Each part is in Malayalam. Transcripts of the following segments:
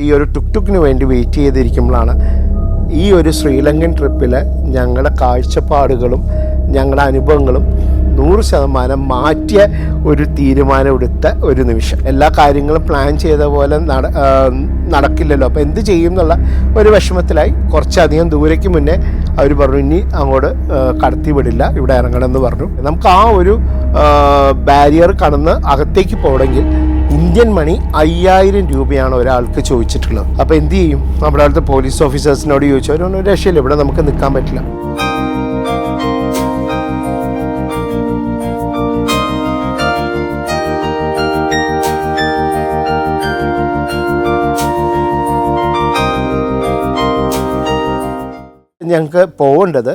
ഈ ഒരു ടുക്ടുക്കിന് വേണ്ടി വെയിറ്റ് ചെയ്തിരിക്കുമ്പോഴാണ് ഈ ഒരു ശ്രീലങ്കൻ ട്രിപ്പിൽ ഞങ്ങളുടെ കാഴ്ചപ്പാടുകളും ഞങ്ങളുടെ അനുഭവങ്ങളും 100% മാറ്റിയ ഒരു തീരുമാനമെടുത്ത ഒരു നിമിഷം. എല്ലാ കാര്യങ്ങളും പ്ലാൻ ചെയ്ത പോലെ നടക്കില്ലല്ലോ, അപ്പോൾ എന്ത് ചെയ്യും എന്നുള്ള ഒരു വിഷമത്തിലായി. കുറച്ചധികം ദൂരേക്ക് മുന്നേ അവർ പറഞ്ഞു ഇനി അങ്ങോട്ട് കടത്തി വിടില്ല, ഇവിടെ ഇറങ്ങണമെന്ന് പറഞ്ഞു. നമുക്ക് ആ ഒരു ബാരിയർ കടന്ന് അകത്തേക്ക് പോകണമെങ്കിൽ ഇന്ത്യൻ മണി 5000 രൂപയാണ് ഒരാൾക്ക് ചോദിച്ചിട്ടുള്ളത്. അപ്പോൾ എന്ത് ചെയ്യും? നമ്മുടെ അടുത്ത് പോലീസ് ഓഫീസേഴ്സിനോട് ചോദിച്ചു, അവരൊന്നും രക്ഷയില്ല, ഇവിടെ നമുക്ക് നിൽക്കാൻ പറ്റില്ല. ഞങ്ങൾക്ക് പോകേണ്ടത്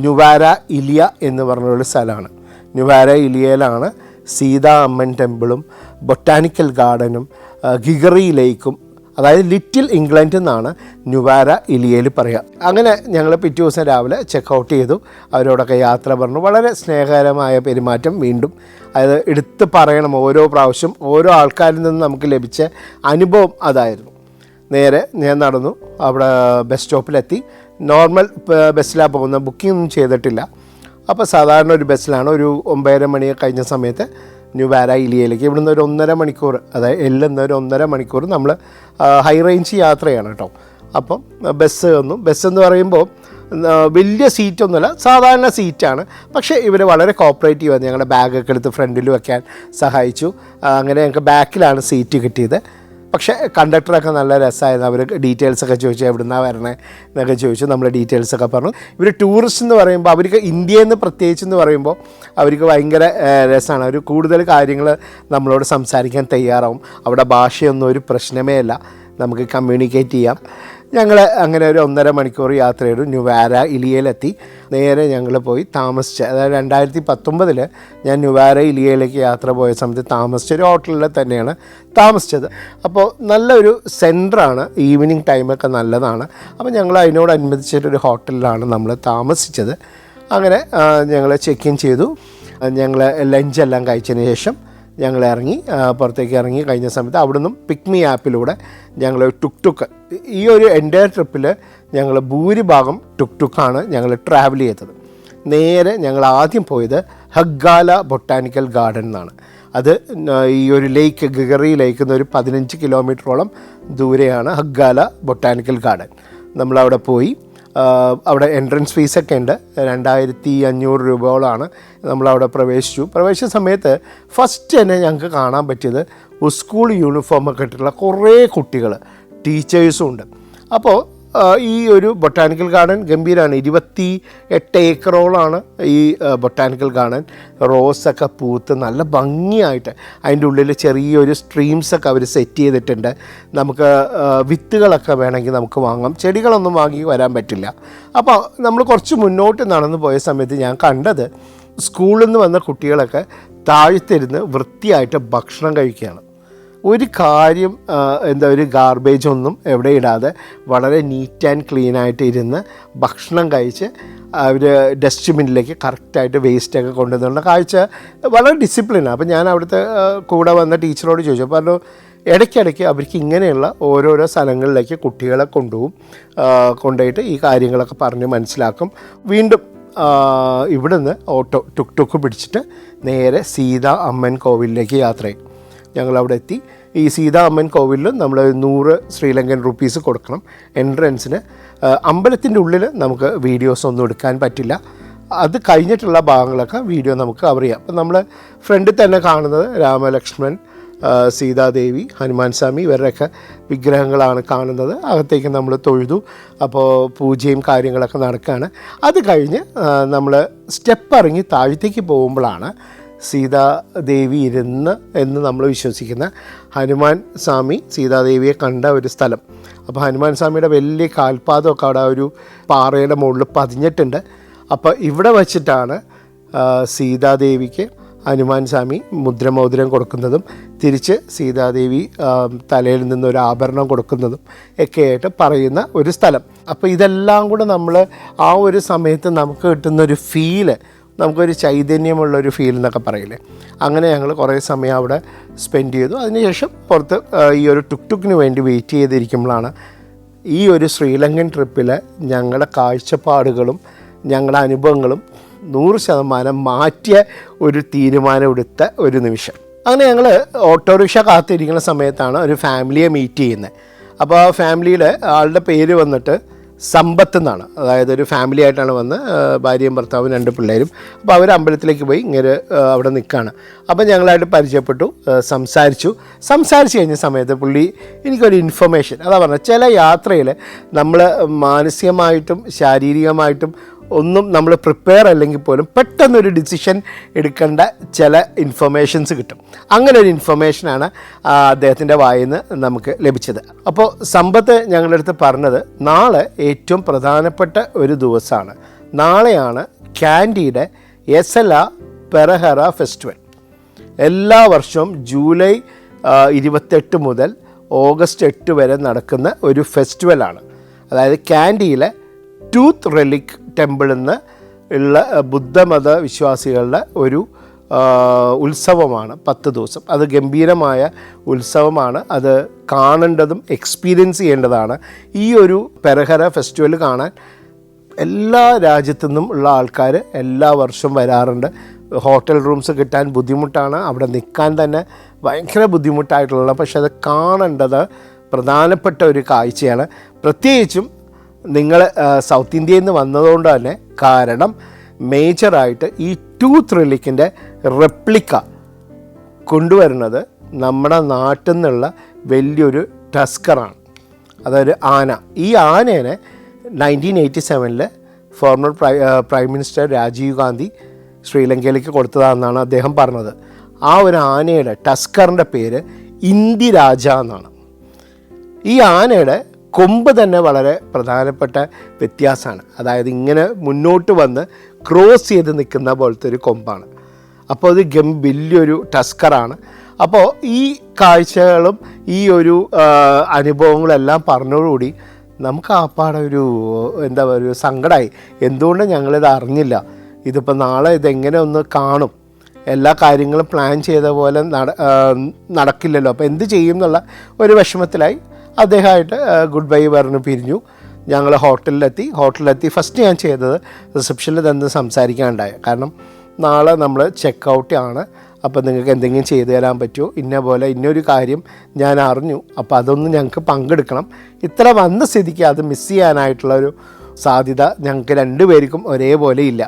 നുവാര ഇലിയ എന്ന് പറഞ്ഞൊരു സ്ഥലമാണ്. നുവാര ഇലിയയിലാണ് സീതാ അമ്മൻ ടെമ്പിളും ബൊട്ടാനിക്കൽ ഗാർഡനും ഗിഗറി ലേക്കും, അതായത് ലിറ്റിൽ ഇംഗ്ലണ്ട് എന്നാണ് നുവാര ഇലിയയിൽ പറയുക. അങ്ങനെ ഞങ്ങൾ പിറ്റേ ദിവസം രാവിലെ ചെക്കൗട്ട് ചെയ്തു. അവരോടൊക്കെ യാത്ര പറഞ്ഞു. വളരെ സ്നേഹകരമായ പെരുമാറ്റം. വീണ്ടും അത് എടുത്ത് പറയണം, ഓരോ പ്രാവശ്യം ഓരോ ആൾക്കാരിൽ നിന്ന് നമുക്ക് ലഭിച്ച അനുഭവം അതായിരുന്നു. നേരെ ഞാൻ നടന്നു, അവിടെ ബസ് സ്റ്റോപ്പിലെത്തി. നോർമൽ ബസ്സിലാണ് പോകുന്നത്, ബുക്കിംഗ് ഒന്നും ചെയ്തിട്ടില്ല. അപ്പോൾ സാധാരണ ഒരു ബസ്സിലാണ്. ഒരു 9:30 മണി കഴിഞ്ഞ സമയത്ത് നുവാര ഇലിയയിലേക്ക് ഇവിടുന്ന് ഒരു 1.5 മണിക്കൂർ, അതായത് എല്ലുന്ന ഒരു 1.5 മണിക്കൂർ നമ്മൾ ഹൈ റേഞ്ച് യാത്രയാണ് കേട്ടോ. അപ്പം ബസ് വന്നു. ബസ് എന്ന് പറയുമ്പോൾ വലിയ സീറ്റൊന്നുമല്ല, സാധാരണ സീറ്റാണ്. പക്ഷേ ഇവർ വളരെ കോപ്പറേറ്റീവാണ്. ഞങ്ങളുടെ ബാഗൊക്കെ എടുത്ത് ഫ്രണ്ടിൽ വയ്ക്കാൻ സഹായിച്ചു. അങ്ങനെ ഞങ്ങൾക്ക് ബാക്കിലാണ് സീറ്റ് കിട്ടിയത്. പക്ഷേ കണ്ടക്ടറൊക്കെ നല്ല രസമായിരുന്നു. അവർ ഡീറ്റെയിൽസൊക്കെ ചോദിച്ചു, എവിടുന്നാണ് വരണേ എന്നൊക്കെ ചോദിച്ചു. നമ്മൾ ഡീറ്റെയിൽസൊക്കെ പറഞ്ഞു. ഇവർ ടൂറിസ്റ്റ് എന്ന് പറയുമ്പോൾ അവർക്ക് ഇന്ത്യയിൽ നിന്ന് പ്രത്യേകിച്ചെന്ന് പറയുമ്പോൾ അവർക്ക് ഭയങ്കര രസമാണ്. അവർ കൂടുതൽ കാര്യങ്ങൾ നമ്മളോട് സംസാരിക്കാൻ തയ്യാറാവും. അവിടെ ഭാഷയൊന്നും ഒരു പ്രശ്നമേ അല്ല, നമുക്ക് കമ്മ്യൂണിക്കേറ്റ് ചെയ്യാം. ഞങ്ങൾ അങ്ങനെ ഒരു 1.5 മണിക്കൂർ യാത്ര ചെയ്തു. നുവാര ഇലിയയിലെത്തി. നേരെ ഞങ്ങൾ പോയി താമസിച്ച, അതായത് 2019 ഞാൻ നുവാര ഇലിയയിലേക്ക് യാത്ര പോയ സമയത്ത് താമസിച്ച ഒരു ഹോട്ടലിൽ തന്നെയാണ് താമസിച്ചത്. അപ്പോൾ നല്ലൊരു സെൻറ്ററാണ്, ഈവനിങ് ടൈമൊക്കെ നല്ലതാണ്. അപ്പോൾ ഞങ്ങൾ അതിനോടനുബന്ധിച്ചിട്ടൊരു ഹോട്ടലിലാണ് നമ്മൾ താമസിച്ചത്. അങ്ങനെ ഞങ്ങൾ ചെക്ക് ഇൻ ചെയ്തു. ഞങ്ങൾ ലഞ്ചെല്ലാം കഴിച്ചതിന് ശേഷം ഞങ്ങൾ ഇറങ്ങി, പുറത്തേക്ക് ഇറങ്ങി കഴിഞ്ഞ സമയത്ത് അവിടെ നിന്നും പിക്മി ആപ്പിലൂടെ ഞങ്ങൾ ടുക്ടുക്ക്, ഈ ഒരു എൻ്റയർ ട്രിപ്പിൽ ഞങ്ങൾ ഭൂരിഭാഗം ടുക്ടുക്കാണ് ഞങ്ങൾ ട്രാവൽ ചെയ്തത്. നേരെ ഞങ്ങൾ ആദ്യം പോയത് ഹഗ്ഗാല ബൊട്ടാനിക്കൽ ഗാർഡൻ എന്നാണ്. അത് ഈ ഒരു ലേക്ക്, ഗിഗറി ലേക്ക് എന്നൊരു 15 കിലോമീറ്ററോളം ദൂരെയാണ് ഹഗ്ഗാല ബൊട്ടാനിക്കൽ ഗാർഡൻ. നമ്മളവിടെ പോയി. അവിടെ എൻട്രൻസ് ഫീസൊക്കെ ഉണ്ട്. 2500 രൂപയോളമാണ്. നമ്മളവിടെ പ്രവേശിച്ച സമയത്ത് ഫസ്റ്റ് തന്നെ ഞങ്ങൾക്ക് കാണാൻ പറ്റിയത് സ്കൂൾ യൂണിഫോമൊക്കെ ഇട്ടിട്ടുള്ള കുറേ കുട്ടികൾ, ടീച്ചേഴ്സും ഉണ്ട്. അപ്പോൾ ഈ ഒരു ബൊട്ടാനിക്കൽ ഗാർഡൻ ഗംഭീരമാണ്. 28 ഏക്കറോളാണ് ഈ ബൊട്ടാനിക്കൽ ഗാർഡൻ. റോസൊക്കെ പൂത്ത് നല്ല ഭംഗിയായിട്ട് അതിൻ്റെ ഉള്ളിൽ ചെറിയൊരു സ്ട്രീംസൊക്കെ അവർ സെറ്റ് ചെയ്തിട്ടുണ്ട്. നമുക്ക് വിത്തുകളൊക്കെ വേണമെങ്കിൽ നമുക്ക് വാങ്ങാം. ചെടികളൊന്നും വാങ്ങി വരാൻ പറ്റില്ല. അപ്പോൾ നമ്മൾ കുറച്ച് മുന്നോട്ട് നടന്നു പോയ സമയത്ത് ഞാൻ കണ്ടത് സ്കൂളിൽ നിന്ന് വന്ന കുട്ടികളൊക്കെ താഴ്ത്തിരുന്ന് വൃത്തിയായിട്ട് ഭക്ഷണം കഴിക്കുകയാണ്. ഒരു കാര്യം ഒരു ഗാർബേജ് ഒന്നും എവിടെ ഇടാതെ വളരെ നീറ്റ് ആൻഡ് ക്ലീനായിട്ട് ഇരുന്ന് ഭക്ഷണം കഴിച്ച് അവർ ഡസ്റ്റ്ബിന്നിലേക്ക് കറക്റ്റായിട്ട് വേസ്റ്റൊക്കെ കൊണ്ടുവന്നുള്ള കാഴ്ച വളരെ ഡിസിപ്ലിനാണ്. അപ്പോൾ ഞാൻ അവിടുത്തെ കൂടെ വന്ന ടീച്ചറോട് ചോദിച്ചു. അപ്പോൾ പറഞ്ഞു ഇടയ്ക്കിടയ്ക്ക് അവർക്ക് ഇങ്ങനെയുള്ള ഓരോരോ സ്ഥലങ്ങളിലേക്ക് കുട്ടികളെ കൊണ്ടുപോയിട്ട് ഈ കാര്യങ്ങളൊക്കെ പറഞ്ഞ് മനസ്സിലാക്കും. വീണ്ടും ഇവിടുന്ന് ടുക്ടുക്ക് പിടിച്ചിട്ട് നേരെ സീതാ അമ്മൻ കോവിലിലേക്ക് യാത്ര ചെയ്യും. ഞങ്ങളവിടെ എത്തി. ഈ സീതാ അമ്മൻ കോവിലിൽ നമ്മൾ 100 ശ്രീലങ്കൻ റുപ്പീസ് കൊടുക്കണം എൻട്രൻസിന്. അമ്പലത്തിൻ്റെ ഉള്ളിൽ നമുക്ക് വീഡിയോസ് ഒന്നും എടുക്കാൻ പറ്റില്ല. അത് കഴിഞ്ഞിട്ടുള്ള ഭാഗങ്ങളൊക്കെ വീഡിയോ നമുക്ക് കവർ ചെയ്യാം. അപ്പം നമ്മൾ ഫ്രണ്ടിൽ തന്നെ കാണുന്നത് രാമലക്ഷ്മൺ, സീതാദേവി, ഹനുമാൻ സ്വാമി ഇവരുടെയൊക്കെ വിഗ്രഹങ്ങളാണ് കാണുന്നത്. അകത്തേക്ക് നമ്മൾ തൊഴുതു. അപ്പോൾ പൂജയും കാര്യങ്ങളൊക്കെ നടക്കുകയാണ്. അത് കഴിഞ്ഞ് നമ്മൾ സ്റ്റെപ്പ് ഇറങ്ങി താഴത്തേക്ക് പോകുമ്പോഴാണ് സീതാദേവി എന്ന് നമ്മൾ വിശ്വസിക്കുന്ന ഹനുമാൻ സ്വാമി സീതാദേവിയെ കണ്ട ഒരു സ്ഥലം. അപ്പോൾ ഹനുമാൻ സ്വാമിയുടെ വലിയ കാൽപാദമൊക്കെ അവിടെ ഒരു പാറയുടെ മുകളിൽ പതിഞ്ഞിട്ടുണ്ട്. അപ്പോൾ ഇവിടെ വച്ചിട്ടാണ് സീതാദേവിക്ക് ഹനുമാൻ സ്വാമി മുദ്രമോതിരം കൊടുക്കുന്നതും തിരിച്ച് സീതാദേവി തലയിൽ നിന്നൊരു ആഭരണം കൊടുക്കുന്നതും ഒക്കെയായിട്ട് പറയുന്ന ഒരു സ്ഥലം. അപ്പോൾ ഇതെല്ലാം കൂടെ നമ്മൾ ആ ഒരു സമയത്ത് നമുക്ക് കിട്ടുന്നൊരു ഫീല് നമുക്കൊരു ചൈതന്യമുള്ളൊരു ഫീൽ എന്നൊക്കെ പറയില്ലേ, അങ്ങനെ ഞങ്ങൾ കുറേ സമയം അവിടെ സ്പെൻഡ് ചെയ്തു. അതിനുശേഷം പുറത്ത് ഈ ഒരു ടുക്ടുക്കിന് വേണ്ടി വെയിറ്റ് ചെയ്തിരിക്കുമ്പോഴാണ് ഈ ഒരു ശ്രീലങ്കൻ ട്രിപ്പിൽ ഞങ്ങളുടെ കാഴ്ചപ്പാടുകളും ഞങ്ങളുടെ അനുഭവങ്ങളും 100% മാറ്റിയ ഒരു തീരുമാനമെടുത്ത ഒരു നിമിഷം. അങ്ങനെ ഞങ്ങൾ ഓട്ടോറിക്ഷ കാത്തിരിക്കുന്ന സമയത്താണ് ഒരു ഫാമിലിയെ മീറ്റ് ചെയ്യുന്നത്. അപ്പോൾ ആ ഫാമിലിയിൽ ആളുടെ പേര് വന്നിട്ട് സമ്പത്ത് എന്നാണ്. അതായത് ഒരു ഫാമിലി ആയിട്ടാണ് വന്ന്, ഭാര്യയും ഭർത്താവും 2 പിള്ളേരും. അപ്പോൾ അവർ അമ്പലത്തിലേക്ക് പോയി ഇങ്ങനെ അവിടെ നിൽക്കുകയാണ്. അപ്പോൾ ഞങ്ങളായിട്ട് പരിചയപ്പെട്ടു, സംസാരിച്ച് കഴിഞ്ഞ സമയത്ത് പുള്ളി എനിക്കൊരു ഇൻഫർമേഷൻ, അതാ പറഞ്ഞത്, ചില യാത്രയിൽ നമ്മൾ മാനസികമായിട്ടും ശാരീരികമായിട്ടും ഒന്നും നമ്മൾ പ്രിപ്പയർ അല്ലെങ്കിൽ പോലും പെട്ടെന്നൊരു ഡിസിഷൻ എടുക്കേണ്ട ചില ഇൻഫർമേഷൻസ് കിട്ടും. അങ്ങനെ ഒരു ഇൻഫർമേഷനാണ് അദ്ദേഹത്തിൻ്റെ വായിൽ നിന്ന് നമുക്ക് ലഭിച്ചത്. അപ്പോൾ സമ്പത്ത് ഞങ്ങളുടെ അടുത്ത് പറഞ്ഞത്, നാളെ ഏറ്റവും പ്രധാനപ്പെട്ട ഒരു ദിവസമാണ്. നാളെയാണ് കാൻഡിയുടെ എസല പെരഹറ ഫെസ്റ്റിവൽ. എല്ലാ വർഷവും ജൂലൈ 28 മുതൽ ഓഗസ്റ്റ് 8 വരെ നടക്കുന്ന ഒരു ഫെസ്റ്റിവലാണ്. അതായത് കാൻഡിയിലെ ടൂത്ത് റെലിക് ടെമ്പിളിൽ നിന്ന് ഉള്ള ബുദ്ധമത വിശ്വാസികളുടെ ഒരു ഉത്സവമാണ്. 10 ദിവസം അത് ഗംഭീരമായ ഉത്സവമാണ്. അത് കാണേണ്ടതും എക്സ്പീരിയൻസ് ചെയ്യേണ്ടതാണ്. ഈ ഒരു പെരഹറ ഫെസ്റ്റിവൽ കാണാൻ എല്ലാ രാജ്യത്തു നിന്നും ഉള്ള ആൾക്കാർ എല്ലാ വർഷവും വരാറുണ്ട്. ഹോട്ടൽ റൂംസ് കിട്ടാൻ ബുദ്ധിമുട്ടാണ്, അവിടെ നിൽക്കാൻ തന്നെ ഭയങ്കര ബുദ്ധിമുട്ടായിട്ടുള്ള, പക്ഷെ അത് കാണേണ്ടത് പ്രധാനപ്പെട്ട ഒരു കാഴ്ചയാണ്. പ്രത്യേകിച്ചും നിങ്ങൾ സൗത്ത് ഇന്ത്യയിൽ നിന്ന് വന്നതുകൊണ്ട് തന്നെ, കാരണം മേജറായിട്ട് ഈ ടൂത്ത് റിലിക്കിൻ്റെ റെപ്ലിക്ക കൊണ്ടുവരുന്നത് നമ്മുടെ നാട്ടിൽ നിന്നുള്ള വലിയൊരു ടസ്കറാണ്, അതൊരു ആന. ഈ ആനേനെ 1987 former prime minister Rajiv Gandhi ശ്രീലങ്കയിലേക്ക് കൊടുത്തതാണെന്നാണ് അദ്ദേഹം പറഞ്ഞത്. ആ ഒരു ആനയുടെ ടസ്കറിൻ്റെ പേര് ഇന്ദിരാജ എന്നാണ്. ഈ ആനയുടെ കൊമ്പ് തന്നെ വളരെ പ്രധാനപ്പെട്ട വ്യത്യാസമാണ്. അതായത് ഇങ്ങനെ മുന്നോട്ട് വന്ന് ക്രോസ് ചെയ്ത് നിൽക്കുന്ന പോലത്തെ ഒരു കൊമ്പാണ്. അപ്പോൾ അത് വലിയൊരു ടസ്കറാണ്. അപ്പോൾ ഈ കാഴ്ചകളും ഈ ഒരു അനുഭവങ്ങളെല്ലാം പറഞ്ഞതോടുകൂടി നമുക്ക് ആപ്പാടെ ഒരു എന്താ പറയുക, ഒരു സങ്കടമായി. എന്തുകൊണ്ട് ഞങ്ങളിത് അറിഞ്ഞില്ല, ഇതിപ്പോൾ നാളെ ഇതെങ്ങനെ ഒന്ന് കാണും, എല്ലാ കാര്യങ്ങളും പ്ലാൻ ചെയ്ത പോലെ നടക്കില്ലല്ലോ, അപ്പോൾ എന്ത് ചെയ്യും എന്നുള്ള ഒരു വിഷമത്തിലായി. അദ്ദേഹമായിട്ട് ഗുഡ് ബൈ പറഞ്ഞ് പിരിഞ്ഞു. ഞങ്ങൾ ഹോട്ടലിലെത്തി ഫസ്റ്റ് ഞാൻ ചെയ്തത് റിസപ്ഷനിൽ തന്നെ സംസാരിക്കാനുണ്ടായി. കാരണം നാളെ നമ്മൾ ചെക്ക് ആണ്, അപ്പോൾ നിങ്ങൾക്ക് എന്തെങ്കിലും ചെയ്തു തരാൻ പറ്റുമോ, ഇന്ന പോലെ ഇന്നൊരു കാര്യം ഞാൻ അറിഞ്ഞു, അപ്പോൾ അതൊന്ന് ഞങ്ങൾക്ക് പങ്കെടുക്കണം. ഇത്ര വന്ന സ്ഥിതിക്ക് അത് മിസ് ചെയ്യാനായിട്ടുള്ളൊരു സാധ്യത ഞങ്ങൾക്ക് 2 പേർക്കും ഒരേപോലെ ഇല്ല.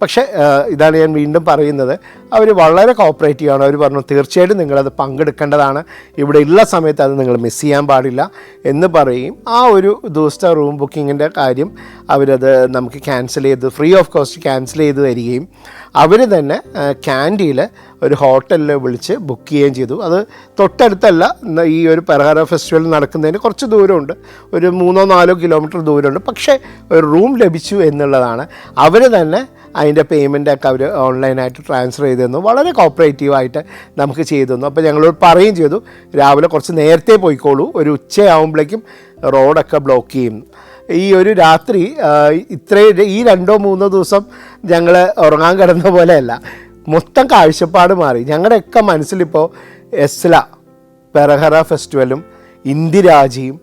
പക്ഷേ ഇതാണ് ഞാൻ വീണ്ടും പറയുന്നത്, അവർ വളരെ കോപ്പറേറ്റീവാണ്. അവർ പറഞ്ഞു തീർച്ചയായിട്ടും നിങ്ങളത് പങ്കെടുക്കേണ്ടതാണ്, ഇവിടെ ഉള്ള സമയത്ത് അത് നിങ്ങൾ മിസ് ചെയ്യാൻ പാടില്ല എന്ന് പറയും. ആ ഒരു ദിവസത്തെ റൂം ബുക്കിങ്ങിൻ്റെ കാര്യം അവരത് നമുക്ക് ക്യാൻസൽ ചെയ്ത്, ഫ്രീ ഓഫ് കോസ്റ്റ് ക്യാൻസൽ ചെയ്ത് തരികയും അവർ തന്നെ കാൻഡിയിൽ ഒരു ഹോട്ടലിൽ വിളിച്ച് ബുക്ക് ചെയ്യുകയും ചെയ്തു. അത് തൊട്ടടുത്തല്ല, ഈ ഒരു പെരഹറ ഫെസ്റ്റിവൽ നടക്കുന്നതിന് കുറച്ച് ദൂരമുണ്ട്, ഒരു 3-4 കിലോമീറ്റർ ദൂരമുണ്ട്. പക്ഷേ ഒരു റൂം ലഭിച്ചു എന്നുള്ളതാണ്. അവർ തന്നെ അതിൻ്റെ പേയ്മെൻറ്റൊക്കെ അവർ ഓൺലൈനായിട്ട് ട്രാൻസ്ഫർ ചെയ്ത് തന്നു. വളരെ കോപ്പറേറ്റീവായിട്ട് നമുക്ക് ചെയ്തു തന്നു. അപ്പോൾ ഞങ്ങളോട് പറയുകയും ചെയ്തു, രാവിലെ കുറച്ച് നേരത്തെ പോയിക്കോളൂ, ഒരു ഉച്ചയാകുമ്പോഴേക്കും റോഡൊക്കെ ബ്ലോക്ക് ചെയ്യും. ഈ ഒരു രാത്രി ഈ 2-3 ദിവസം ഞങ്ങൾ ഉറങ്ങാൻ കിടന്ന പോലെയല്ല, മൊത്തം കാഴ്ചപ്പാട് മാറി. ഞങ്ങളുടെയൊക്കെ മനസ്സിലിപ്പോൾ എസ്ല പെരഹറ ഫെസ്റ്റിവലും ഇന്ദിരാജിയും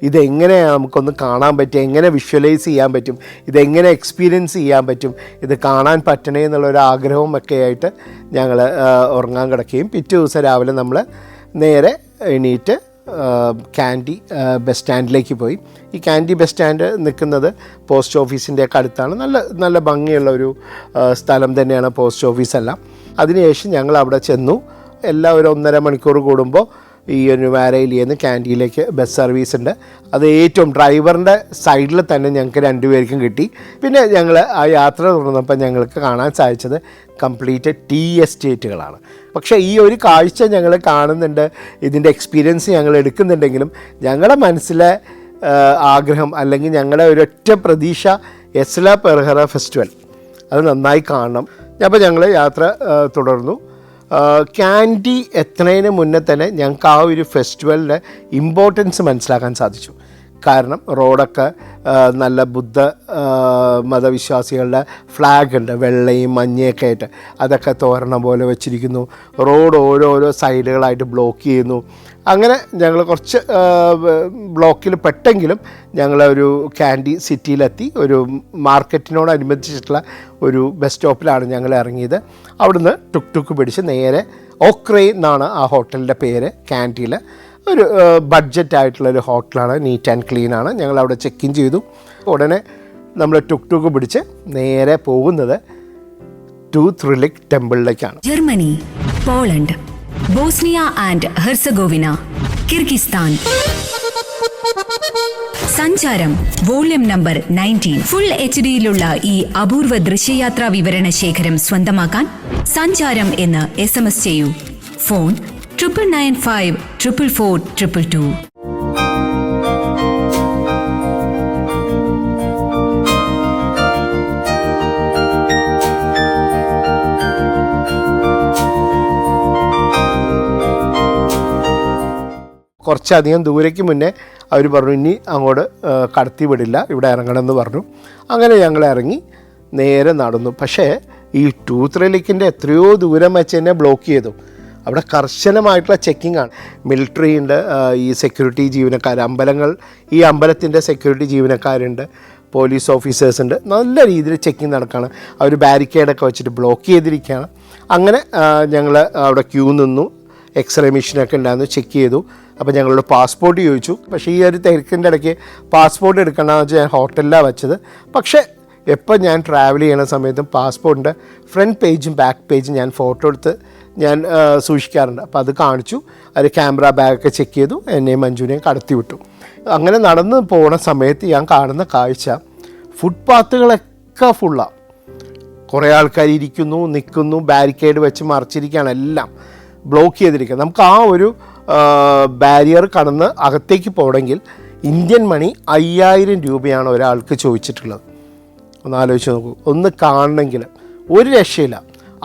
ഇതെങ്ങനെയാണ് നമുക്കൊന്ന് കാണാൻ പറ്റും, എങ്ങനെ വിഷ്വലൈസ് ചെയ്യാൻ പറ്റും, ഇതെങ്ങനെ എക്സ്പീരിയൻസ് ചെയ്യാൻ പറ്റും, ഇത് കാണാൻ പറ്റണേ എന്നുള്ളൊരു ആഗ്രഹവും ഒക്കെ ആയിട്ട് ഞങ്ങൾ ഉറങ്ങാൻ കിടക്കുകയും പിറ്റേ ദിവസം രാവിലെ നമ്മൾ നേരെ എണീറ്റ് കാൻഡി ബസ് സ്റ്റാൻഡിലേക്ക് പോയി. ഈ കാൻഡി ബസ് സ്റ്റാൻഡ് നിൽക്കുന്നത് പോസ്റ്റ് ഓഫീസിൻ്റെ ഒക്കെ അടുത്താണ്. നല്ല ഭംഗിയുള്ള ഒരു സ്ഥലം തന്നെയാണ് പോസ്റ്റ് ഓഫീസെല്ലാം. അതിനുശേഷം ഞങ്ങൾ അവിടെ ചെന്നു. എല്ലാ ഒരു 1.5 മണിക്കൂർ കൂടുമ്പോൾ ഈ നുവാരയിലിൽ നിന്ന് കാൻഡിയിലേക്ക് ബസ് സർവീസ് ഉണ്ട്. അത് ഏറ്റവും ഡ്രൈവറിൻ്റെ സൈഡിൽ തന്നെ ഞങ്ങൾക്ക് 2 പേർക്കും കിട്ടി. പിന്നെ ഞങ്ങൾ ആ യാത്ര തുടർന്നപ്പോൾ ഞങ്ങൾക്ക് കാണാൻ സാധിച്ചത് കംപ്ലീറ്റ് ടീ എസ്റ്റേറ്റുകളാണ്. പക്ഷേ ഈ ഒരു കാഴ്ച ഞങ്ങൾ കാണുന്നുണ്ട്, ഇതിൻ്റെ എക്സ്പീരിയൻസ് ഞങ്ങൾ എടുക്കുന്നുണ്ടെങ്കിലും ഞങ്ങളുടെ മനസ്സിലെ ആഗ്രഹം അല്ലെങ്കിൽ ഞങ്ങളുടെ ഒരൊറ്റ പ്രതീക്ഷ എസ്ല പെരഹറ ഫെസ്റ്റിവൽ അത് നന്നായി കാണണം. അപ്പോൾ ഞങ്ങൾ യാത്ര തുടർന്നു. കാൻഡി എത്തുന്നതിന് മുന്നേ തന്നെ ഞങ്ങൾക്ക് ആ ഒരു ഫെസ്റ്റിവലിൻ്റെ ഇമ്പോർട്ടൻസ് മനസ്സിലാക്കാൻ സാധിച്ചു. കാരണം റോഡൊക്കെ നല്ല ബുദ്ധ മതവിശ്വാസികളുടെ ഫ്ലാഗ് ഉണ്ട്, വെള്ളയും മഞ്ഞയൊക്കെ ആയിട്ട്. അതൊക്കെ തോരണം പോലെ വെച്ചിരിക്കുന്നു. റോഡ് ഓരോരോ സൈഡുകളായിട്ട് ബ്ലോക്ക് ചെയ്യുന്നു. അങ്ങനെ ഞങ്ങൾ കുറച്ച് ബ്ലോക്കിൽ പെട്ടെങ്കിലും ഞങ്ങളൊരു കാൻഡി സിറ്റിയിലെത്തി. ഒരു മാർക്കറ്റിനോടനുബന്ധിച്ചിട്ടുള്ള ഒരു ബസ് സ്റ്റോപ്പിലാണ് ഞങ്ങൾ ഇറങ്ങിയത്. അവിടുന്ന് ടുക്ക് പിടിച്ച് നേരെ ഓക്രേ എന്നാണ് ആ ഹോട്ടലിൻ്റെ പേര്. കാൻഡിയിൽ ഒരു ബഡ്ജറ്റായിട്ടുള്ളൊരു ഹോട്ടലാണ്, നീറ്റ് ആൻഡ് ക്ലീനാണ്. ഞങ്ങളവിടെ ചെക്ക് ഇൻ ചെയ്തു. ഉടനെ നമ്മൾ ടുക്ക് പിടിച്ച് നേരെ പോകുന്നത് ടൂത്ത് ടെമ്പിളിലേക്കാണ്. Germany, Poland, Bosnia and Herzegovina, Kyrgyzstan. Sancharam volume number 19. Full HD-യിലുള്ള ഈ അപൂർവ ദൃശ്യയാത്രാ വിവരണ ശേഖരം സ്വന്തമാക്കാൻ സഞ്ചാരം എന്ന് SMS ചെയ്യൂ. ഫോൺ 9995 444 222. കുറച്ചധികം ദൂരേക്ക് മുന്നേ അവർ പറഞ്ഞു ഇനി അങ്ങോട്ട് കടത്തി വിടില്ല, ഇവിടെ ഇറങ്ങണമെന്ന് പറഞ്ഞു. അങ്ങനെ ഞങ്ങൾ ഇറങ്ങി നേരെ നടന്നു. പക്ഷേ ഈ ടൂത്ത് ലേക്കിൻ്റെ എത്രയോ ദൂരം വെച്ച് തന്നെ ബ്ലോക്ക് ചെയ്തു. അവിടെ കർശനമായിട്ടുള്ള ചെക്കിംഗ് ആണ്. മിലിറ്ററി ഉണ്ട്, ഈ സെക്യൂരിറ്റി ജീവനക്കാർ, ഈ അമ്പലത്തിൻ്റെ സെക്യൂരിറ്റി ജീവനക്കാരുണ്ട്, പോലീസ് ഓഫീസേഴ്സ് ഉണ്ട്. നല്ല രീതിയിൽ ചെക്കിങ് നടക്കുകയാണ്. അവർ ബാരിക്കേഡൊക്കെ വെച്ചിട്ട് ബ്ലോക്ക് ചെയ്തിരിക്കുകയാണ്. അങ്ങനെ ഞങ്ങൾ അവിടെ ക്യൂ നിന്നു. എക്സ്റേ മെഷീനൊക്കെ ഉണ്ടായിരുന്നു, ചെക്ക് ചെയ്തു. അപ്പോൾ ഞങ്ങളോട് പാസ്പോർട്ട് ചോദിച്ചു. പക്ഷേ ഈ ഒരു തിരക്കിൻ്റെ ഇടയ്ക്ക് പാസ്പോർട്ട് എടുക്കണമെന്ന് വെച്ചാൽ ഞാൻ ഹോട്ടലിലാണ് വെച്ചത്. പക്ഷേ എപ്പോൾ ഞാൻ ട്രാവൽ ചെയ്യുന്ന സമയത്തും പാസ്പോർട്ടിൻ്റെ ഫ്രണ്ട് പേജും ബാക്ക് പേജും ഞാൻ ഫോട്ടോ എടുത്ത് ഞാൻ സൂക്ഷിക്കാറുണ്ട്. അപ്പോൾ അത് കാണിച്ചു. അത് ക്യാമറ ബാഗൊക്കെ ചെക്ക് ചെയ്തു. എന്നെയും മഞ്ജുവിനെയും കടത്തി വിട്ടു. അങ്ങനെ നടന്ന് പോണ സമയത്ത് ഞാൻ കാണുന്ന കാഴ്ച, ഫുട്പാത്തുകളൊക്കെ ഫുള്ളാണ്. കുറേ ആൾക്കാർ ഇരിക്കുന്നു, നിൽക്കുന്നു, ബാരിക്കേഡ് വെച്ച് മറച്ചിരിക്കുകയാണ്, എല്ലാം ബ്ലോക്ക് ചെയ്തിരിക്കുക. നമുക്ക് ആ ഒരു ബാരിയർ കടന്ന് അകത്തേക്ക് പോകണമെങ്കിൽ ഇന്ത്യൻ മണി 5000 രൂപയാണ് ഒരാൾക്ക് ചോദിച്ചിട്ടുള്ളത്. ഒന്ന് ആലോചിച്ച് നോക്കൂ. ഒന്ന് കാണണമെങ്കിൽ ഒരു രക്ഷയില്ല.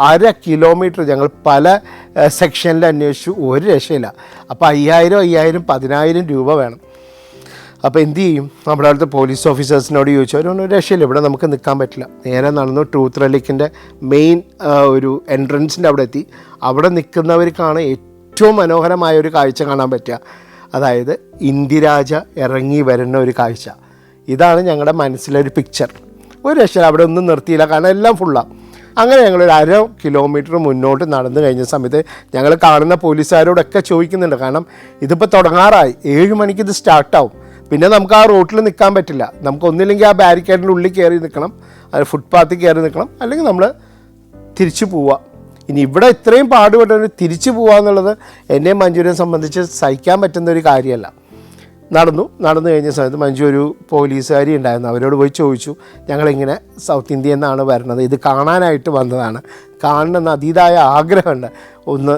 1/2 കിലോമീറ്റർ ഞങ്ങൾ പല സെക്ഷനിൽ അന്വേഷിച്ചു, ഒരു രക്ഷയില്ല. അപ്പോൾ 5000 10,000 രൂപ വേണം. അപ്പോൾ എന്ത് ചെയ്യും? നമ്മുടെ അടുത്ത് പോലീസ് ഓഫീസേഴ്സിനോട് ചോദിച്ചു. അവരൊന്നും രക്ഷയില്ല, ഇവിടെ നമുക്ക് നിൽക്കാൻ പറ്റില്ല. നേരെ നടന്നു ടൂത്ത് ലേക്കിൻ്റെ മെയിൻ ഒരു എൻട്രൻസിൻ്റെ അവിടെ എത്തി. അവിടെ നിൽക്കുന്നവർക്കാണ് ഏറ്റവും മനോഹരമായ ഒരു കാഴ്ച കാണാൻ പറ്റുക. അതായത് ഇന്ദിരാജ ഇറങ്ങി വരുന്ന ഒരു കാഴ്ച. ഇതാണ് ഞങ്ങളുടെ മനസ്സിലൊരു പിക്ചർ. ഒരു രക്ഷയില്ല, അവിടെ ഒന്നും നിർത്തിയില്ല, കാരണം എല്ലാം ഫുള്ളാണ്. അങ്ങനെ ഞങ്ങളൊരു 1/2 കിലോമീറ്റർ മുന്നോട്ട് നടന്നു കഴിഞ്ഞ സമയത്ത് ഞങ്ങൾ കാണുന്ന പോലീസുകാരോടൊക്കെ ചോദിക്കുന്നുണ്ട്. കാരണം ഇതിപ്പോൾ തുടങ്ങാറായി, 7 മണിക്ക് ഇത് സ്റ്റാർട്ടാവും. പിന്നെ നമുക്ക് ആ റോട്ടിൽ നിൽക്കാൻ പറ്റില്ല. നമുക്ക് ഒന്നില്ലെങ്കിൽ ആ ബാരിക്കേഡിൻ്റെ ഉള്ളിൽ കയറി നിൽക്കണം, അത് ഫുട്പാത്തിൽ കയറി നിൽക്കണം, അല്ലെങ്കിൽ നമ്മൾ തിരിച്ചു പോവുക. ഇനി ഇവിടെ ഇത്രയും പാടുപെട്ട് തിരിച്ചു പോകുക എന്നുള്ളത് എന്നെയും മഞ്ജുവിനെ സംബന്ധിച്ച് സഹിക്കാൻ പറ്റുന്ന ഒരു കാര്യമല്ല. നടന്നു കഴിഞ്ഞ സമയത്ത് മഞ്ജു ഒരു പോലീസുകാരി ഉണ്ടായിരുന്നു. അവരോട് പോയി ചോദിച്ചു, ഞങ്ങളിങ്ങനെ സൗത്ത് ഇന്ത്യയിൽ നിന്നാണ് വരുന്നത്, ഇത് കാണാനായിട്ട് വന്നതാണ്, കാണണമെന്ന് അതീതായ ആഗ്രഹമുണ്ട്, ഒന്ന്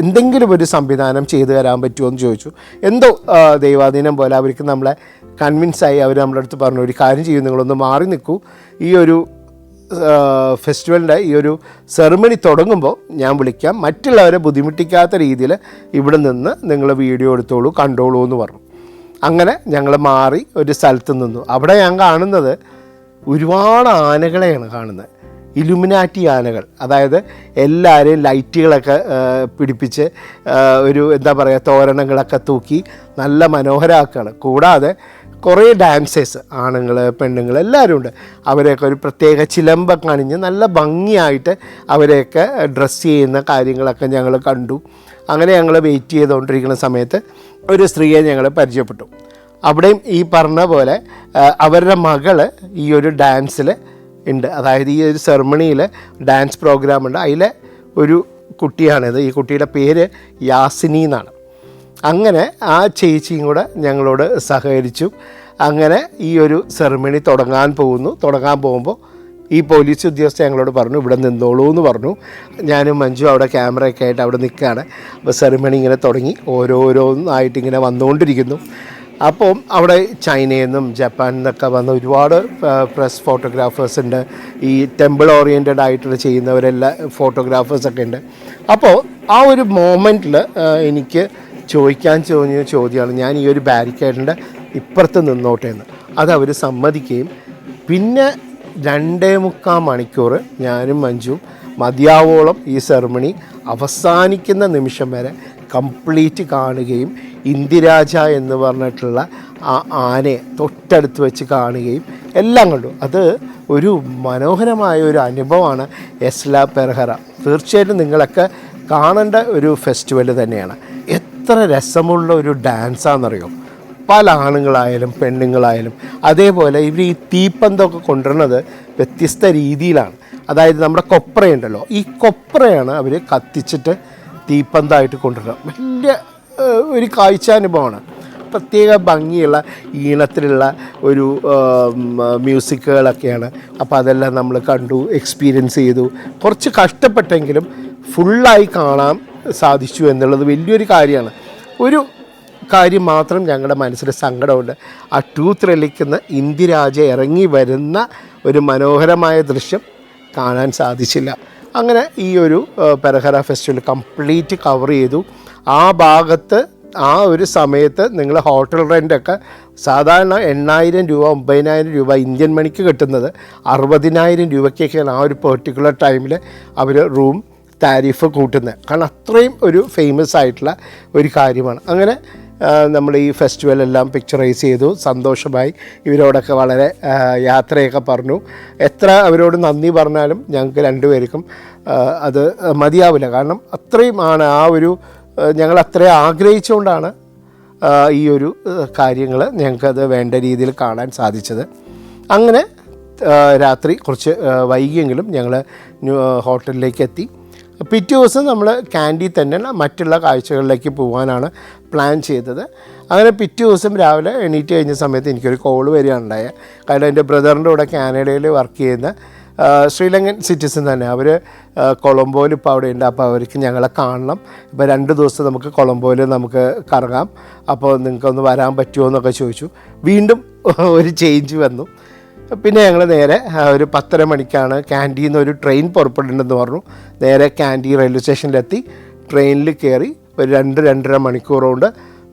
എന്തെങ്കിലും ഒരു സംവിധാനം ചെയ്തു തരാൻ പറ്റുമോ എന്ന് ചോദിച്ചു. എന്തോ ദൈവാധീനം പോലെ അവർക്ക് നമ്മളെ കൺവിൻസായി. അവർ നമ്മുടെ അടുത്ത് പറഞ്ഞു, ഒരു കാര്യം ചെയ്യും, നിങ്ങളൊന്ന് മാറി നിൽക്കൂ, ഈ ഒരു ഫെസ്റ്റിവലിൻ്റെ ഈ ഒരു സെറിമണി തുടങ്ങുമ്പോൾ ഞാൻ വിളിക്കാം, മറ്റുള്ളവരെ ബുദ്ധിമുട്ടിക്കാത്ത രീതിയിൽ ഇവിടെ നിന്ന് നിങ്ങൾ വീഡിയോ എടുത്തോളൂ, കണ്ടോളൂ എന്ന് പറഞ്ഞു. അങ്ങനെ ഞങ്ങൾ മാറി ഒരു സ്ഥലത്ത് നിന്നു. അവിടെ ഞാൻ കാണുന്നത് ഒരുപാട് ആനകളെയാണ് കാണുന്നത്, ഇലുമിനാറ്റി ആനകൾ. അതായത് എല്ലാവരെയും ലൈറ്റുകളൊക്കെ പിടിപ്പിച്ച് ഒരു എന്താ പറയുക, തോരണങ്ങളൊക്കെ തൂക്കി നല്ല മനോഹരമാക്കുകയാണ്. കൂടാതെ കുറേ ഡാൻസേഴ്സ്, ആണുങ്ങൾ പെണ്ണുങ്ങൾ എല്ലാവരും ഉണ്ട്. അവരെയൊക്കെ ഒരു പ്രത്യേക ചിലമ്പൊക്കെ അണിഞ്ഞ് നല്ല ഭംഗിയായിട്ട് അവരെയൊക്കെ ഡ്രസ്സ് ചെയ്യുന്ന കാര്യങ്ങളൊക്കെ ഞങ്ങൾ കണ്ടു. അങ്ങനെ ഞങ്ങൾ വെയിറ്റ് ചെയ്തുകൊണ്ടിരിക്കുന്ന സമയത്ത് ഒരു സ്ത്രീയെ ഞങ്ങൾ പരിചയപ്പെട്ടു. അവിടെയും ഈ പറഞ്ഞ പോലെ അവരുടെ മകൾ ഈ ഒരു ഡാൻസിൽ ഉണ്ട്. അതായത് ഈ ഒരു സെറിമണിയിൽ ഡാൻസ് പ്രോഗ്രാമുണ്ട്. അതിലെ ഒരു കുട്ടിയാണിത്. ഈ കുട്ടിയുടെ പേര് യാസിനി എന്നാണ്. അങ്ങനെ ആ ചേച്ചിയും കൂടെ ഞങ്ങളോട് സഹകരിച്ചു. അങ്ങനെ ഈ ഒരു സെറിമണി തുടങ്ങാൻ പോകുമ്പോൾ ഈ പോലീസ് ഉദ്യോഗസ്ഥ ഞങ്ങളോട് പറഞ്ഞു, ഇവിടെ നിന്നോളൂ എന്ന് പറഞ്ഞു. ഞാനും മഞ്ജു അവിടെ ക്യാമറയൊക്കെ ആയിട്ട് അവിടെ നിൽക്കുകയാണ്. അപ്പോൾ സെറിമണി ഇങ്ങനെ തുടങ്ങി, ഓരോന്നായിട്ട് ഇങ്ങനെ വന്നുകൊണ്ടിരിക്കുന്നു. അപ്പം അവിടെ ചൈനയിൽ നിന്നും ജപ്പാനിൽ നിന്നൊക്കെ വന്ന ഒരുപാട് പ്രസ് ഫോട്ടോഗ്രാഫേഴ്സ് ഉണ്ട്. ഈ ടെമ്പിൾ ഓറിയൻറ്റഡ് ആയിട്ട് ചെയ്യുന്നവരെല്ലാം ഫോട്ടോഗ്രാഫേഴ്സൊക്കെ ഉണ്ട്. അപ്പോൾ ആ ഒരു മൊമെൻറ്റിൽ എനിക്ക് ചോദിക്കാൻ തോന്നിയ ചോദ്യമാണ്, ഞാൻ ഈ ഒരു ബാരിക്കേഡിൻ്റെ ഇപ്പുറത്ത് നിന്നോട്ടെ എന്ന്. അതവർ സമ്മതിക്കുകയും പിന്നെ 2.25 മണിക്കൂർ ഞാനും മഞ്ജുവും മതിയാവോളം ഈ സെറമണി അവസാനിക്കുന്ന നിമിഷം വരെ കംപ്ലീറ്റ് കാണുകയും ഇന്ദിരാജ എന്ന് പറഞ്ഞിട്ടുള്ള ആ ആനയെ തൊട്ടടുത്ത് വെച്ച് കാണുകയും എല്ലാം കണ്ടു. അത് ഒരു മനോഹരമായ ഒരു അനുഭവമാണ് എസ്ല പെർഹറ. തീർച്ചയായിട്ടും നിങ്ങളൊക്കെ കാണേണ്ട ഒരു ഫെസ്റ്റിവൽ തന്നെയാണ്. എത്ര രസമുള്ള ഒരു ഡാൻസാണെന്നറിയോ. പല ആണുങ്ങളായാലും പെണ്ണുങ്ങളായാലും അതേപോലെ ഇവർ ഈ തീപ്പന്തമൊക്കെ കൊണ്ടുവരുന്നത് വ്യത്യസ്ത രീതിയിലാണ്. അതായത് നമ്മുടെ കൊപ്രയുണ്ടല്ലോ, ഈ കൊപ്രയാണ് അവർ കത്തിച്ചിട്ട് തീപ്പന്തമായിട്ട് കൊണ്ടുവരിക. വലിയ ഒരു കാഴ്ചാനുഭവമാണ്. പ്രത്യേക ഭംഗിയുള്ള ഈണത്തിലുള്ള ഒരു മ്യൂസിക്കുകളൊക്കെയാണ്. അപ്പോൾ അതെല്ലാം നമ്മൾ കണ്ടു, എക്സ്പീരിയൻസ് ചെയ്തു. കുറച്ച് കഷ്ടപ്പെട്ടെങ്കിലും ഫുള്ളായി കാണാൻ സാധിച്ചു എന്നുള്ളത് വലിയൊരു കാര്യമാണ്. ഒരു കാര്യം മാത്രം ഞങ്ങളുടെ മനസ്സിൽ സങ്കടമുണ്ട്. ആ ടൂത്ത് റെലിക്കുന്ന ഇന്ദിരാജ ഇറങ്ങി വരുന്ന ഒരു മനോഹരമായ ദൃശ്യം കാണാൻ സാധിച്ചില്ല. അങ്ങനെ ഈ ഒരു പെർഹറ ഫെസ്റ്റിവൽ കംപ്ലീറ്റ് കവർ ചെയ്തു. ആ ഭാഗത്ത് ആ ഒരു സമയത്ത് നിങ്ങൾ ഹോട്ടൽ റെൻ്റൊക്കെ സാധാരണ 8,000 രൂപ 9,000 രൂപ ഇന്ത്യൻ മണിക്ക് കിട്ടുന്നത് 60,000 രൂപയ്ക്കൊക്കെയാണ് ആ ഒരു പെർട്ടിക്കുലർ ടൈമിൽ അവർ റൂം താരിഫ് കൂട്ടുന്നത്. കാരണം അത്രയും ഒരു ഫേമസ് ആയിട്ടുള്ള ഒരു കാര്യമാണ്. അങ്ങനെ നമ്മൾ ഈ ഫെസ്റ്റിവലെല്ലാം പിക്ചറൈസ് ചെയ്തു. സന്തോഷമായി. ഇവരോടൊക്കെ വളരെ യാത്രയൊക്കെ പറഞ്ഞു. എത്ര അവരോട് നന്ദി പറഞ്ഞാലും ഞങ്ങൾക്ക് രണ്ടുപേർക്കും അത് മതിയാവില്ല. കാരണം അത്രയും ആണ് ആ ഒരു ഞങ്ങൾ അത്രയും ആഗ്രഹിച്ചുകൊണ്ടാണ് ഈ ഒരു കാര്യങ്ങൾ ഞങ്ങൾക്കത് വേണ്ട രീതിയിൽ കാണാൻ സാധിച്ചത്. അങ്ങനെ രാത്രി കുറച്ച് വൈകിയെങ്കിലും ഞങ്ങൾ ഹോട്ടലിലേക്ക് എത്തി. പിറ്റേ ദിവസം നമ്മൾ ക്യാൻഡി തന്നെ മറ്റുള്ള കാഴ്ചകളിലേക്ക് പോകാനാണ് പ്ലാൻ ചെയ്തത്. അങ്ങനെ പിറ്റേ ദിവസം രാവിലെ എണീറ്റ് കഴിഞ്ഞ സമയത്ത് എനിക്കൊരു കോൾ വരികയുണ്ടായ. കാരണം എൻ്റെ ബ്രദറിൻ്റെ കൂടെ കാനഡയിൽ വർക്ക് ചെയ്യുന്ന ശ്രീലങ്കൻ സിറ്റിസൺ തന്നെ. അവർ കൊളംബോയിൽ ഇപ്പോൾ അവിടെ ഉണ്ട്. അപ്പോൾ അവർക്ക് ഞങ്ങളെ കാണണം. ഇപ്പോൾ 2 ദിവസം നമുക്ക് കൊളംബോയിൽ നമുക്ക് കറങ്ങാം, അപ്പോൾ നിങ്ങൾക്കൊന്ന് വരാൻ പറ്റുമോ എന്നൊക്കെ ചോദിച്ചു. വീണ്ടും ഒരു ചേഞ്ച് വന്നു. പിന്നെ ഞങ്ങൾ നേരെ ഒരു 10:30 മണിക്കാണ് ക്യാൻഡിയിൽ നിന്ന് ഒരു ട്രെയിൻ പുറപ്പെടുന്നുണ്ടെന്ന് പറഞ്ഞു. നേരെ ക്യാൻഡി റെയിൽവേ സ്റ്റേഷനിലെത്തി. ട്രെയിനിൽ കയറി ഒരു 2-2.5 മണിക്കൂർ കൊണ്ട്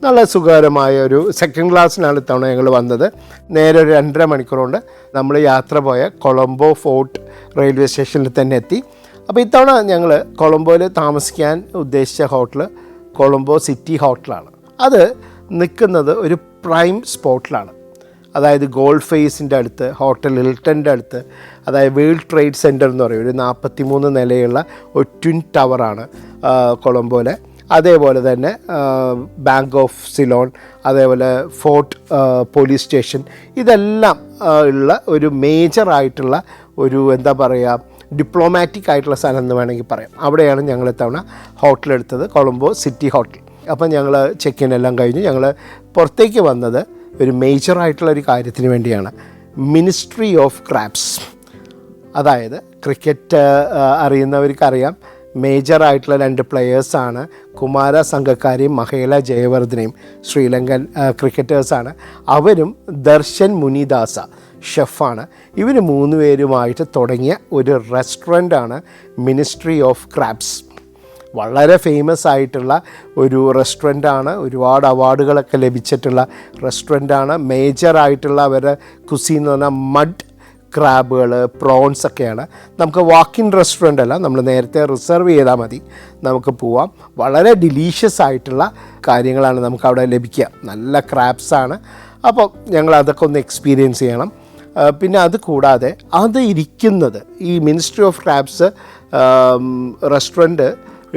നല്ല സുഖകരമായ ഒരു സെക്കൻഡ് ക്ലാസ്സിനാണ് ഇത്തവണ ഞങ്ങൾ വന്നത്. നേരെ ഒരു 2.5 മണിക്കൂർ കൊണ്ട് നമ്മൾ യാത്ര പോയ കൊളംബോ ഫോർട്ട് റെയിൽവേ സ്റ്റേഷനിൽ തന്നെ എത്തി. അപ്പോൾ ഇത്തവണ ഞങ്ങൾ കൊളംബോയിൽ താമസിക്കാൻ ഉദ്ദേശിച്ച ഹോട്ടൽ കൊളംബോ സിറ്റി ഹോട്ടലാണ്. അത് നിൽക്കുന്നത് ഒരു പ്രൈം സ്പോട്ടിലാണ്. അതായത് ഗോൾഡ് ഫേസിൻ്റെ അടുത്ത്, ഹോട്ടൽ ഹിൽട്ടൻ്റെ അടുത്ത്, അതായത് വേൾഡ് ട്രേഡ് സെൻറ്റർ എന്ന് പറയും. ഒരു 43 നിലയുള്ള ഒരു ട്വിൻ ടവറാണ് കൊളംബോയിലെ. അതേപോലെ തന്നെ ബാങ്ക് ഓഫ് സിലോൺ, അതേപോലെ ഫോർട്ട് പോലീസ് സ്റ്റേഷൻ, ഇതെല്ലാം ഉള്ള ഒരു മേജറായിട്ടുള്ള ഒരു എന്താ പറയുക ഡിപ്ലോമാറ്റിക് ആയിട്ടുള്ള സ്ഥലം എന്ന് വേണമെങ്കിൽ പറയാം. അവിടെയാണ് ഞങ്ങൾ ഇത്തവണ ഹോട്ടലെടുത്തത്, കൊളംബോ സിറ്റി ഹോട്ടൽ. അപ്പം ഞങ്ങൾ ചെക്ക് ഇൻ എല്ലാം കഴിഞ്ഞ് ഞങ്ങൾ പുറത്തേക്ക് വന്നത് ഒരു മേജറായിട്ടുള്ളൊരു കാര്യത്തിന് വേണ്ടിയാണ്. Ministry of crabs. അതായത് ക്രിക്കറ്റ് അറിയുന്നവർക്കറിയാം, മേജറായിട്ടുള്ള 2 പ്ലെയേഴ്സാണ് കുമാര സംഗക്കാരിയും മഹേല ജയവർദ്ധനയും. ശ്രീലങ്കൻ ക്രിക്കറ്റേഴ്സാണ്. അവരും ദർശൻ മുനിദാസ ഷെഫാണ്. ഇവർ 3 പേരുമായിട്ട് തുടങ്ങിയ ഒരു റെസ്റ്റോറൻ്റാണ് മിനിസ്ട്രി ഓഫ് ക്രാബ്സ്. വളരെ ഫേമസ് ആയിട്ടുള്ള ഒരു റെസ്റ്റോറൻ്റാണ്. ഒരുപാട് അവാർഡുകളൊക്കെ ലഭിച്ചിട്ടുള്ള റെസ്റ്റോറൻ്റാണ്. മേജറായിട്ടുള്ള അവരുടെ കുസീൻ എന്ന് പറഞ്ഞാൽ മഡ് ക്രാബുകൾ, പ്രോൺസ് ഒക്കെയാണ്. നമുക്ക് വാക്കിൻ റെസ്റ്റോറൻ്റ് അല്ല, നമ്മൾ നേരത്തെ റിസർവ് ചെയ്താൽ മതി, നമുക്ക് പോവാം. വളരെ ഡിലീഷ്യസ് ആയിട്ടുള്ള കാര്യങ്ങളാണ് നമുക്ക് അവിടെ ലഭിക്കുക. നല്ല ക്രാബ്സാണ്. അപ്പോൾ ഞങ്ങൾ അതൊക്കെ ഒന്ന് എക്സ്പീരിയൻസ് ചെയ്യണം. പിന്നെ അത് കൂടാതെ അത് ഇരിക്കുന്നത് ഈ മിനിസ്ട്രി ഓഫ് ക്രാബ്സ് റെസ്റ്റോറൻറ്റ്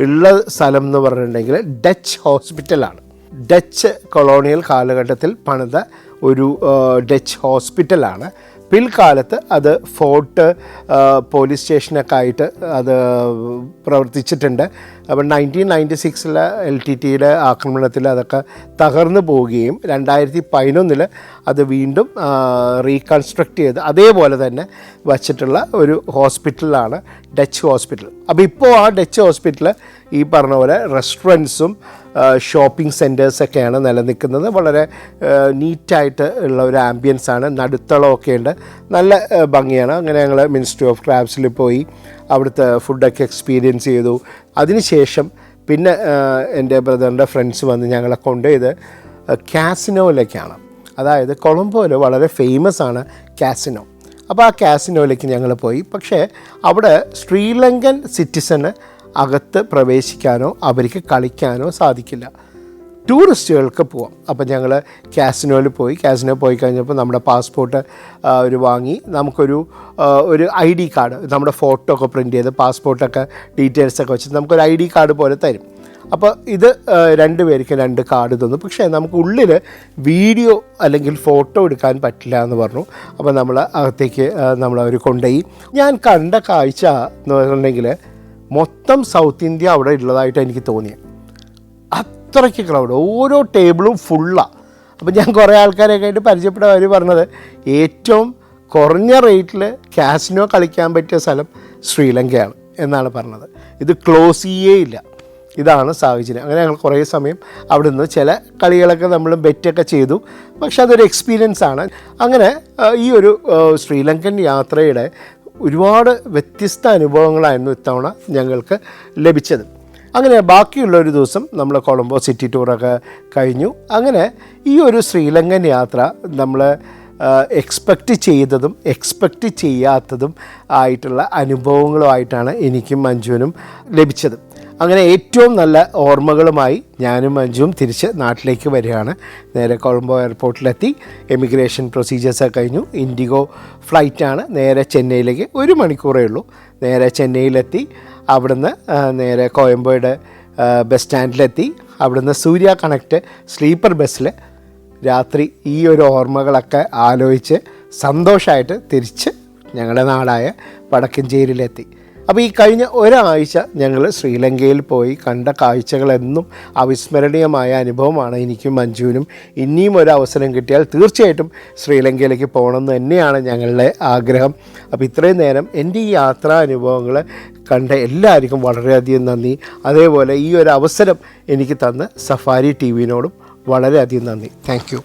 ഉള്ള സ്ഥലം എന്ന് പറഞ്ഞിട്ടുണ്ടെങ്കിൽ ഡച്ച് ഹോസ്പിറ്റലാണ്. ഡച്ച് കൊളോണിയൽ കാലഘട്ടത്തിൽ പണിത ഒരു ഡച്ച് ഹോസ്പിറ്റലാണ്. പിൽക്കാലത്ത് അത് ഫോർട്ട് പോലീസ് സ്റ്റേഷനൊക്കെ ആയിട്ട് അത് പ്രവർത്തിച്ചിട്ടുണ്ട്. അപ്പം 1996 LTTയുടെ ആക്രമണത്തിൽ അതൊക്കെ തകർന്നു പോവുകയും 2011 അത് വീണ്ടും റീകൺസ്ട്രക്റ്റ് ചെയ്ത് അതേപോലെ തന്നെ വച്ചിട്ടുള്ള ഒരു ഹോസ്പിറ്റലാണ് ഡച്ച് ഹോസ്പിറ്റൽ. അപ്പോൾ ഇപ്പോൾ ആ ഡച്ച് ഹോസ്പിറ്റൽ ഈ പറഞ്ഞ പോലെ റെസ്റ്റോറൻറ്റ്സും ഷോപ്പിംഗ് സെൻറ്റേഴ്സൊക്കെയാണ് നിലനിൽക്കുന്നത്. വളരെ നീറ്റായിട്ട് ഉള്ള ഒരു ആംബിയൻസാണ്. നടുത്തളമൊക്കെ ഉണ്ട്, നല്ല ഭംഗിയാണ്. അങ്ങനെ ഞങ്ങൾ മിനിസ്ട്രി ഓഫ് ക്രാബ്സിൽ പോയി അവിടുത്തെ ഫുഡൊക്കെ എക്സ്പീരിയൻസ് ചെയ്തു. അതിനുശേഷം പിന്നെ എൻ്റെ ബ്രദറിൻ്റെ ഫ്രണ്ട്സ് വന്ന് ഞങ്ങളെ കൊണ്ടുപോയത് കാസിനോയിലേക്കാണ്. അതായത് കൊളംബോയിൽ വളരെ ഫേമസ് ആണ് കാസിനോ. അപ്പോൾ ആ കാസിനോയിലേക്ക് ഞങ്ങൾ പോയി. പക്ഷേ അവിടെ ശ്രീലങ്കൻ സിറ്റിസന് അകത്ത് പ്രവേശിക്കാനോ അവർക്ക് കളിക്കാനോ സാധിക്കില്ല. ടൂറിസ്റ്റുകൾക്ക് പോവാം. അപ്പോൾ ഞങ്ങൾ കാസിനോയിൽ പോയി. കാസിനോ പോയി കഴിഞ്ഞപ്പോൾ നമ്മുടെ പാസ്പോർട്ട് ഒരു വാങ്ങി, നമുക്കൊരു ID കാർഡ്, നമ്മുടെ ഫോട്ടോ ഒക്കെ പ്രിൻറ്റ് ചെയ്ത് പാസ്പോർട്ടൊക്കെ ഡീറ്റെയിൽസൊക്കെ വെച്ച് നമുക്കൊരു ID കാർഡ് പോലെ തരും. അപ്പോൾ ഇത് 2 പേർക്ക് 2 കാർഡ് തന്നു. പക്ഷേ നമുക്ക് ഉള്ളിൽ വീഡിയോ അല്ലെങ്കിൽ ഫോട്ടോ എടുക്കാൻ പറ്റില്ല എന്ന് പറഞ്ഞു. അപ്പോൾ നമ്മൾ അകത്തേക്ക് നമ്മളവർ കൊണ്ടുപോയി. ഞാൻ കണ്ട കാഴ്ച എന്ന് പറഞ്ഞിട്ടുണ്ടെങ്കിൽ മൊത്തം സൗത്ത് ഇന്ത്യ അവിടെ ഉള്ളതായിട്ട് എനിക്ക് തോന്നിയത്. അത്രയ്ക്ക് ക്രൗഡ്, ഓരോ ടേബിളും ഫുള്ളാണ്. അപ്പോൾ ഞാൻ കുറേ ആൾക്കാരെയൊക്കെ ആയിട്ട് പരിചയപ്പെട്ടവർ പറഞ്ഞത് ഏറ്റവും കുറഞ്ഞ റേറ്റിൽ കാസിനോ കളിക്കാൻ പറ്റിയ സ്ഥലം ശ്രീലങ്കയാണ് എന്നാണ് പറഞ്ഞത്. ഇത് ക്ലോസ് ചെയ്യേയില്ല. ഇതാണ് സാഹചര്യം. അങ്ങനെ ഞങ്ങൾ കുറേ സമയം അവിടെ നിന്ന് ചില കളികളൊക്കെ നമ്മൾ ബെറ്റൊക്കെ ചെയ്തു. പക്ഷെ അതൊരു എക്സ്പീരിയൻസ് ആണ്. അങ്ങനെ ഈ ഒരു ശ്രീലങ്കൻ യാത്രയുടെ ഒരുപാട് വ്യത്യസ്ത അനുഭവങ്ങളായിരുന്നു ഇത്തവണ ഞങ്ങൾക്ക് ലഭിച്ചത്. അങ്ങനെ ബാക്കിയുള്ളൊരു ദിവസം നമ്മൾ കൊളംബോ സിറ്റി ടൂറൊക്കെ കഴിഞ്ഞു. അങ്ങനെ ഈ ഒരു ശ്രീലങ്കൻ യാത്ര നമ്മൾ എക്സ്പെക്റ്റ് ചെയ്തതും എക്സ്പെക്റ്റ് ചെയ്യാത്തതും ആയിട്ടുള്ള അനുഭവങ്ങളുമായിട്ടാണ് എനിക്കും മഞ്ജുവിനും ലഭിച്ചത്. അങ്ങനെ ഏറ്റവും നല്ല ഓർമ്മകളുമായി ഞാനും മഞ്ജുവും തിരിച്ച് നാട്ടിലേക്ക് വരികയാണ്. നേരെ കൊളംബോ എയർപോർട്ടിലെത്തി. എമിഗ്രേഷൻ പ്രൊസീജിയേഴ്സൊക്കെ കഴിഞ്ഞു. ഇൻഡിഗോ ഫ്ലൈറ്റാണ് നേരെ ചെന്നൈയിലേക്ക്. 1 മണിക്കൂറേ ഉള്ളൂ. നേരെ ചെന്നൈയിലെത്തി. അവിടുന്ന് നേരെ കോയമ്പോയുടെ ബസ് സ്റ്റാൻഡിലെത്തി. അവിടുന്ന് സൂര്യ കണക്റ്റ് സ്ലീപ്പർ ബസ്സിൽ രാത്രി ഈ ഒരു ഓർമ്മകളൊക്കെ ആലോചിച്ച് സന്തോഷമായിട്ട് തിരിച്ച് ഞങ്ങളുടെ നാടായ വടക്കഞ്ചേരിയിലെത്തി. അപ്പോൾ ഈ കഴിഞ്ഞ ഒരാഴ്ച ഞങ്ങൾ ശ്രീലങ്കയിൽ പോയി കണ്ട കാഴ്ചകളെന്നും അവിസ്മരണീയമായ അനുഭവമാണ് എനിക്കും മഞ്ജുവിനും. ഇനിയും ഒരു അവസരം കിട്ടിയാൽ തീർച്ചയായിട്ടും ശ്രീലങ്കയിലേക്ക് പോകണമെന്ന് തന്നെയാണ് ഞങ്ങളുടെ ആഗ്രഹം. അപ്പോൾ ഇത്രയും നേരം എൻ്റെ ഈ യാത്രാ അനുഭവങ്ങൾ കണ്ട എല്ലാവർക്കും വളരെയധികം നന്ദി. അതേപോലെ ഈ ഒരു അവസരം എനിക്ക് തന്ന സഫാരി TV-നോടും വളരെയധികം നന്ദി. Thank you.